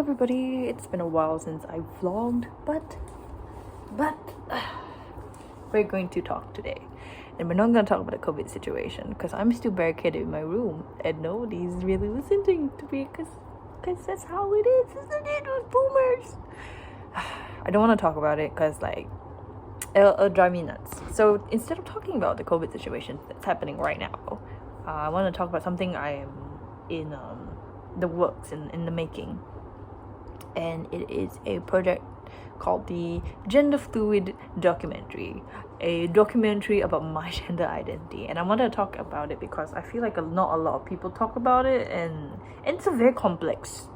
everybody. It's been a while since I vlogged, but we're going to talk today, and we're not going to talk about the COVID situation because I'm still barricaded in my room and nobody's really listening to me because that's how it is, isn't it, with boomers? I don't want to talk about it because it'll drive me nuts. So instead of talking about the COVID situation that's happening right now, I want to talk about something I am in the works, in the making, and it is a project called the Gender Fluid Documentary, a documentary about my gender identity. And I want to talk about it because I feel like not a lot of people talk about it, and it's a very complex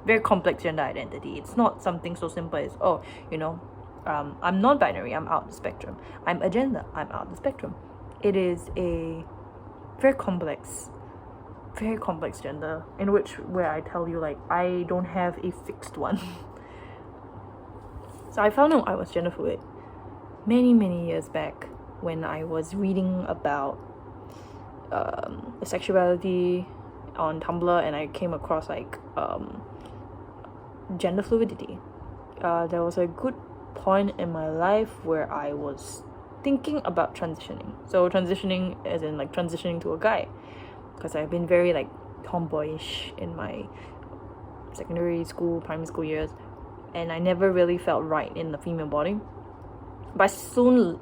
gender identity. It's not something so simple as I'm non-binary, I'm out of the spectrum. I'm agender, I'm out of the spectrum. It is a very complex gender where I tell you I don't have a fixed one. So I found out I was gender fluid many years back when I was reading about sexuality on Tumblr, and I came across gender fluidity. There was a good point in my life where I was thinking about transitioning. So transitioning as in transitioning to a guy, because I've been very tomboyish in my secondary school, primary school years, and I never really felt right in the female body. But I soon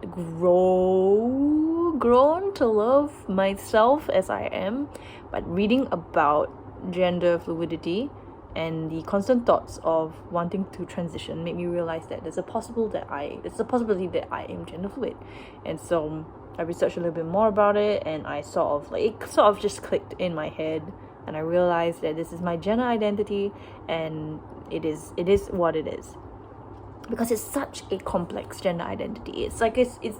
grown to love myself as I am. But reading about gender fluidity and the constant thoughts of wanting to transition made me realize that there's a possibility that I am gender fluid. And so I researched a little bit more about it, and I it just clicked in my head, and I realized that this is my gender identity, and it is what it is, because it's such a complex gender identity. It's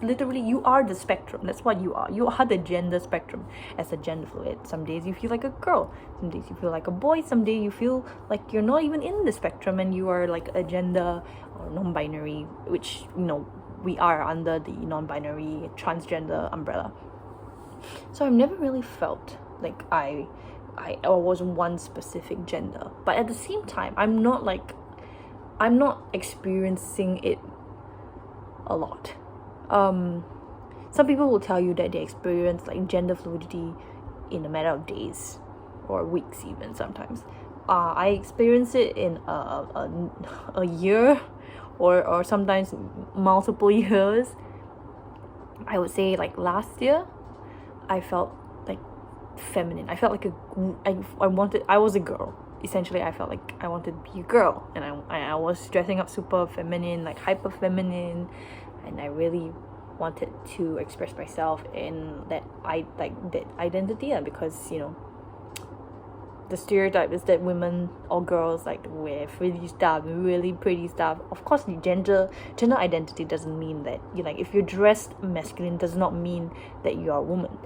literally, you are the spectrum. That's what you are. You are the gender spectrum as a gender fluid. Some days you feel like a girl, some days you feel like a boy, some days you feel like you're not even in the spectrum and you are a gender or non-binary, which we are under the non-binary transgender umbrella. So I've never really felt like I was one specific gender, but at the same time I'm not experiencing it a lot. Some people will tell you that they experience gender fluidity in a matter of days or weeks, even sometimes. I experience it in a year or sometimes multiple years. I would say last year I felt feminine. I felt I was a girl. Essentially, I felt like I wanted to be a girl, and I was dressing up super feminine, hyper feminine, and I really wanted to express myself in that identity, because the stereotype is that women or girls wear frilly stuff, really pretty stuff. Of course, the gender identity doesn't mean that if you're dressed masculine does not mean that you are a woman.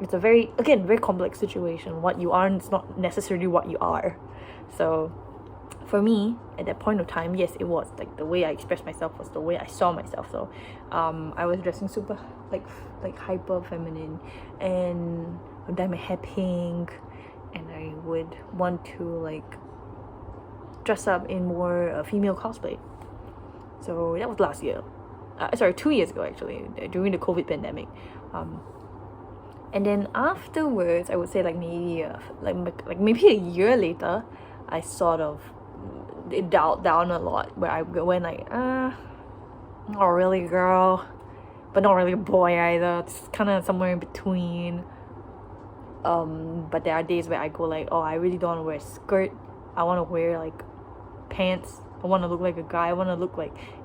It's a very complex situation. What you are is not necessarily what you are. So for me at that point of time, yes, it was the way I expressed myself was the way I saw myself. So I was dressing super hyper feminine, and I dye my hair pink, and I would want to dress up in more female cosplay. So that was last year. 2 years ago actually, during the COVID pandemic. And then afterwards, I would say maybe maybe a year later, I sort of it dialed down a lot, where I went not really a girl, but not really a boy either. It's kind of somewhere in between. But there are days where I go I really don't want to wear a skirt. I want to wear pants. I want to look like a guy. I want to look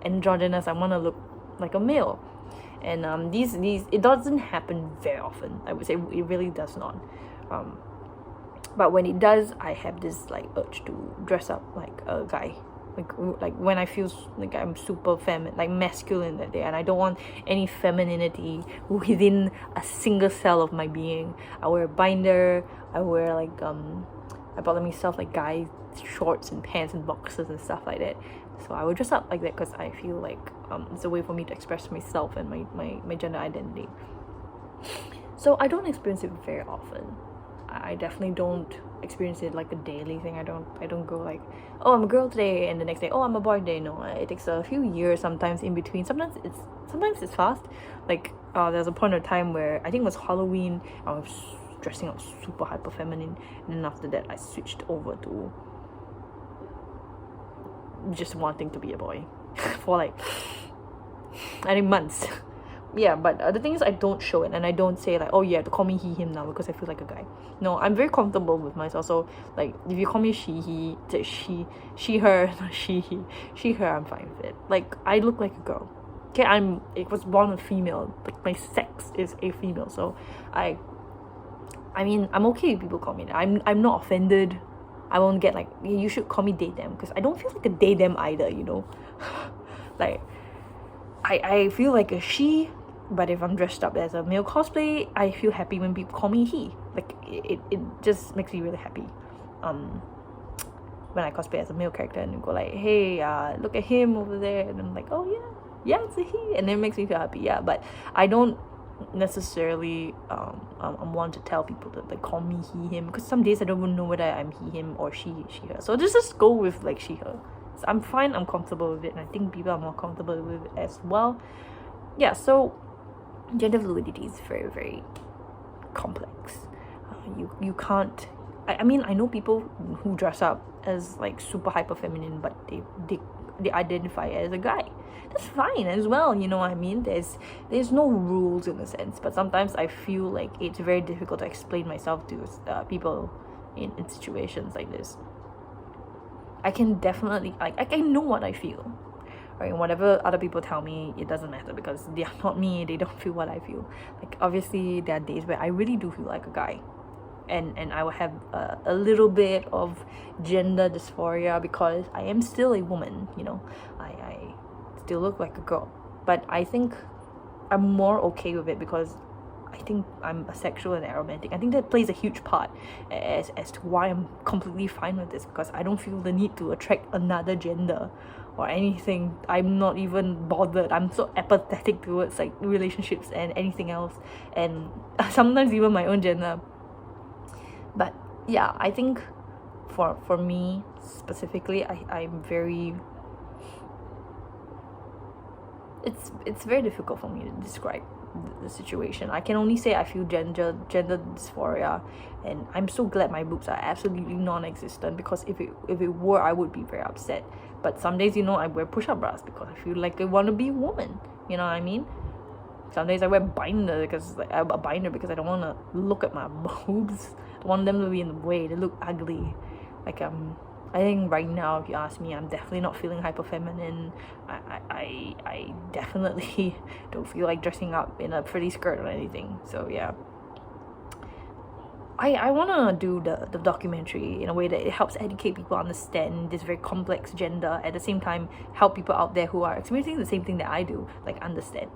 androgynous. I want to look like a male. And these it doesn't happen very often. I would say it really does not. But when it does, I have this urge to dress up like a guy. When I feel I'm super masculine that day, and I don't want any femininity within a single cell of my being. I wear a binder. I wear I bought myself guy shorts and pants and boxers and stuff like that. So I would dress up like that because I feel it's a way for me to express myself and my gender identity. So I don't experience it very often. I definitely don't experience it like a daily thing. I don't go like, oh, I'm a girl today, and the next day, oh, I'm a boy today. No, it takes a few years sometimes in between. Sometimes it's fast. Like there's a point of time where I think it was Halloween. I was dressing up super hyper feminine, and then after that I switched over to just wanting to be a boy for like I think months. Yeah, but the thing is, I don't show it, and I don't say like, oh, you have to call me he him now because I feel like a guy. No, I'm very comfortable with myself. So like, if you call me she he, she her, she he, she her, I'm fine with it. Like, I look like a girl. Okay, it was born a female. Like, my sex is a female. So I mean, I'm okay if people call me that. I'm not offended. I won't get like, you should call me they them, because I don't feel like a they them either, you know. Like, I feel like a she. But if I'm dressed up as a male cosplay, I feel happy when people call me he. Like, it just makes me really happy. When I cosplay as a male character and you go like, hey, look at him over there, and I'm like, oh yeah, it's a he, and it makes me feel happy. Yeah, but I don't necessarily want to tell people that like call me he him, because some days I don't even know whether I'm he him or she her. So just go with like she her. So I'm fine. I'm comfortable with it, and I think people are more comfortable with it as well. Yeah. So gender fluidity is very, very complex. You can't. I mean, I know people who dress up as like super hyper feminine, but they identify as a guy. That's fine as well, you know what I mean? There's no rules in a sense, but sometimes I feel like it's very difficult to explain myself to people in situations like this. I can definitely I know what I feel. Right, whatever other people tell me, it doesn't matter, because they are not me. They don't feel what I feel. Like, obviously there are days where I really do feel like a guy, and I will have a little bit of gender dysphoria because I am still a woman, you know. I still look like a girl, but I think I'm more okay with it because I think I'm asexual and aromantic. I think that plays a huge part as to why I'm completely fine with this, because I don't feel the need to attract another gender or anything. I'm not even bothered. I'm so apathetic towards like relationships and anything else, and sometimes even my own gender. But yeah, I think for me specifically, I'm very, it's very difficult for me to describe the situation. I can only say I feel gender dysphoria, and I'm so glad my boobs are absolutely non-existent, because if it were, I would be very upset. But some days, you know, I wear push-up bras because I feel like I want to be a woman, you know what I mean? Some days I wear binder because I don't want to look at my boobs. I don't want them to be in the way. They look ugly. Like I think right now, if you ask me, I'm definitely not feeling hyper feminine. I definitely don't feel like dressing up in a pretty skirt or anything. So yeah, I want to do the documentary in a way that it helps educate people understand this very complex gender, at the same time help people out there who are experiencing the same thing that I do, like, understand.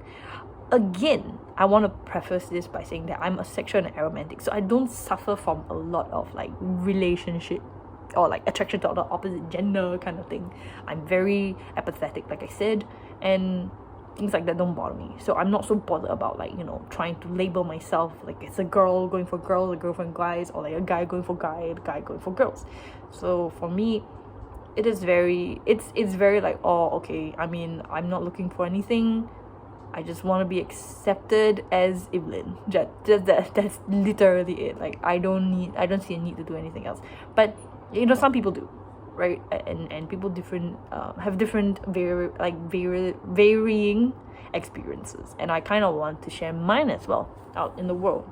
Again, I want to preface this by saying that I'm asexual and aromantic, so I don't suffer from a lot of like relationship or like attraction to the opposite gender kind of thing. I'm very apathetic, like I said, and things like that don't bother me. So I'm not so bothered about like, you know, trying to label myself like it's a girl going for girls, a girl for guys, or like a guy going for guy, a guy going for girls. So for me, it is very, it's very like, oh, okay, I mean, I'm not looking for anything. I just want to be accepted as Evelyn. That's literally it. Like, I don't see a need to do anything else. But you know, some people do, right? And people have different varying experiences, and I kind of want to share mine as well out in the world.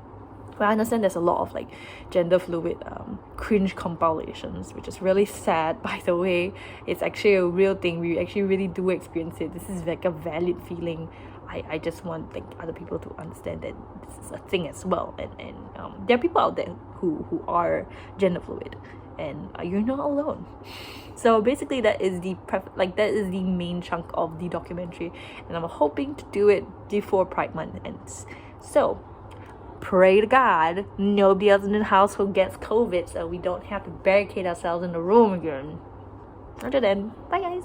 But I understand there's a lot of like gender fluid cringe compilations, which is really sad, by the way. It's actually a real thing. We actually really do experience it. This is like a valid feeling. I just want like other people to understand that this is a thing as well, and there are people out there who are gender fluid, and you're not alone. So basically that is the main chunk of the documentary, and I'm hoping to do it before Pride Month ends. So pray to God nobody else in the household gets COVID, so we don't have to barricade ourselves in the room again. Until then, bye guys.